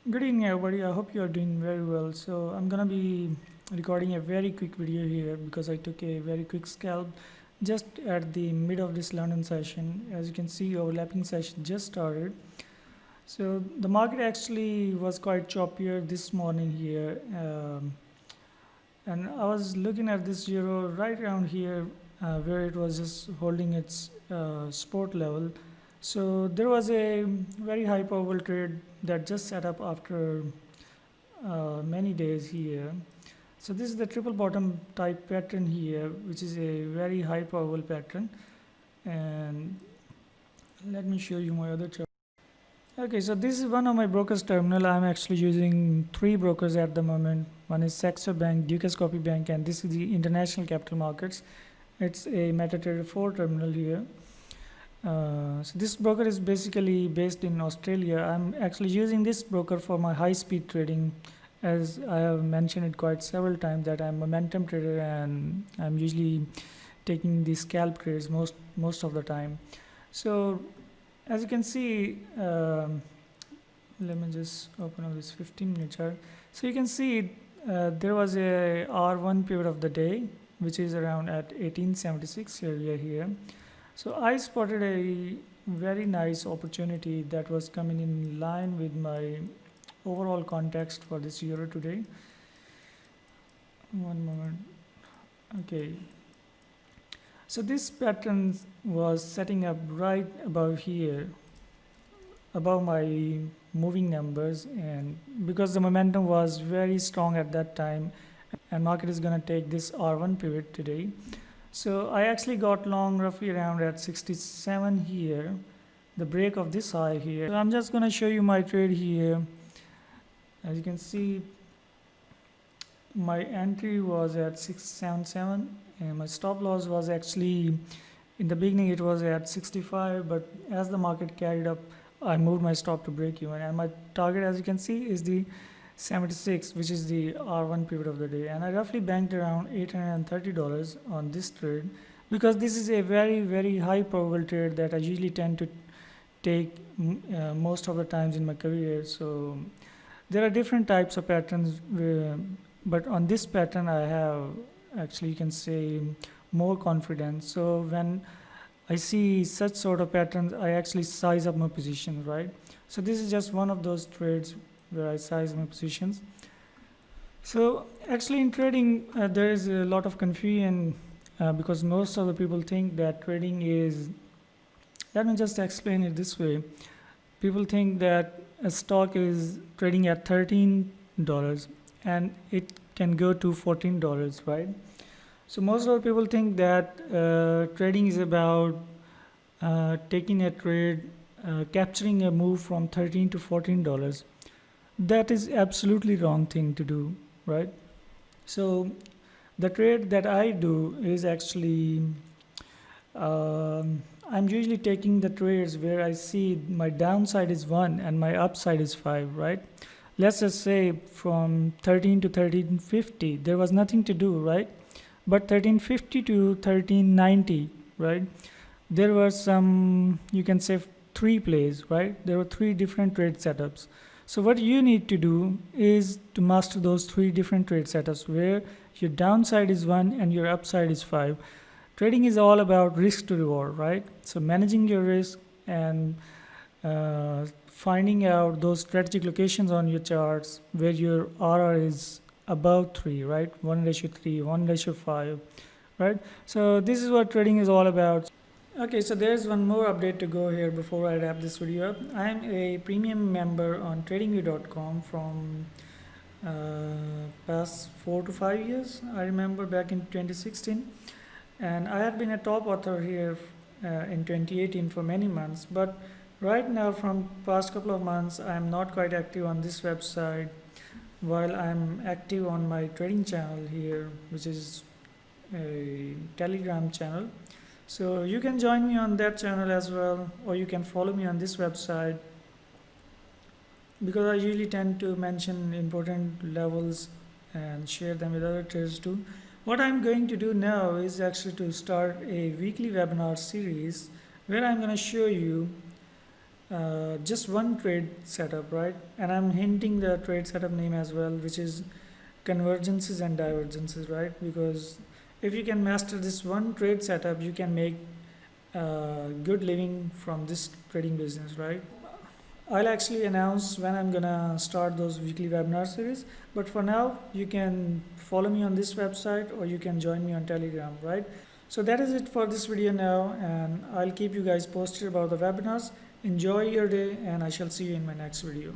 Good evening, everybody. I hope you are doing very well. So, I'm gonna be recording a very quick video here because I took a very quick scalp just at the mid of this London session. As you can see, overlapping session just started. So, the market actually was quite choppier this morning here, and I was looking at this euro right around here where it was just holding its support level. So, there was a very high probable trade that just set up after many days here. So this is the triple bottom type pattern here, which is a very high probable pattern. And let me show you my other chart. Okay, so this is one of my brokers terminal. I'm actually using three brokers at the moment. One is Saxo Bank, Dukas Copy Bank, and this is the International Capital Markets. It's a MetaTrader 4 terminal here. So this broker is basically based in Australia. I'm actually using this broker for my high-speed trading, as I have mentioned it quite several times that I'm a momentum trader and I'm usually taking the scalp trades most of the time. So as you can see, let me just open up this 15-minute chart. So you can see there was a R1 period of the day, which is around at 1876 area here. So I spotted a very nice opportunity that was coming in line with my overall context for this euro today. One moment. Okay. So this pattern was setting up right above here, above my moving numbers, and because the momentum was very strong at that time and market is going to take this R1 pivot today. So I actually got long roughly around at 67 here, the break of this high here. So I'm just going to show you my trade here. As you can see, my entry was at 677 and my stop loss was actually, in the beginning it was at 65, but as the market carried up, I moved my stop to break even, and my target, as you can see, is the 76, which is the R1 pivot of the day, and I roughly banked around $830 on this trade because this is a very high probable trade that I usually tend to take most of the times in my career. So there are different types of patterns, but on this pattern I have, actually you can say, more confidence. So when I see such sort of patterns, I actually size up my positions, right? So this is just one of those trades where I size my positions. So actually in trading, there is a lot of confusion because most of the people think that trading is, let me just explain it this way. People think that a stock is trading at $13 and it can go to $14, right? So most of the people think that trading is about taking a trade, capturing a move from $13 to $14. That is absolutely wrong thing to do, right? So the trade that I do is actually, I'm usually taking the trades where I see my downside is 1 and my upside is 5, right? Let's just say from 13 to 1350, there was nothing to do, right? But 1350 to 1390, right? There were some, you can say, 3 plays, right? There were 3 different trade setups. So what you need to do is to master those 3 different trade setups where your downside is 1 and your upside is 5. Trading is all about risk to reward, right? So managing your risk and finding out those strategic locations on your charts where your RR is above 3, right? 1:3, 1:5, right? So this is what trading is all about. Okay, so there's one more update to go here before I wrap this video up. I'm a premium member on tradingview.com from past 4 to 5 years. I remember back in 2016, and I had been a top author here in 2018 for many months, but right now from past couple of months I'm not quite active on this website, while I'm active on my trading channel here, which is a Telegram channel. So you can join me on that channel as well, or you can follow me on this website, because I usually tend to mention important levels and share them with other traders too. What I'm going to do now is actually to start a weekly webinar series where I'm going to show you just one trade setup, right? And I'm hinting the trade setup name as well, which is convergences and divergences, right? Because if you can master this one trade setup, you can make good living from this trading business, right? I'll actually announce when I'm gonna start those weekly webinar series. But for now, you can follow me on this website or you can join me on Telegram, right? So that is it for this video now, and I'll keep you guys posted about the webinars. Enjoy your day, and I shall see you in my next video.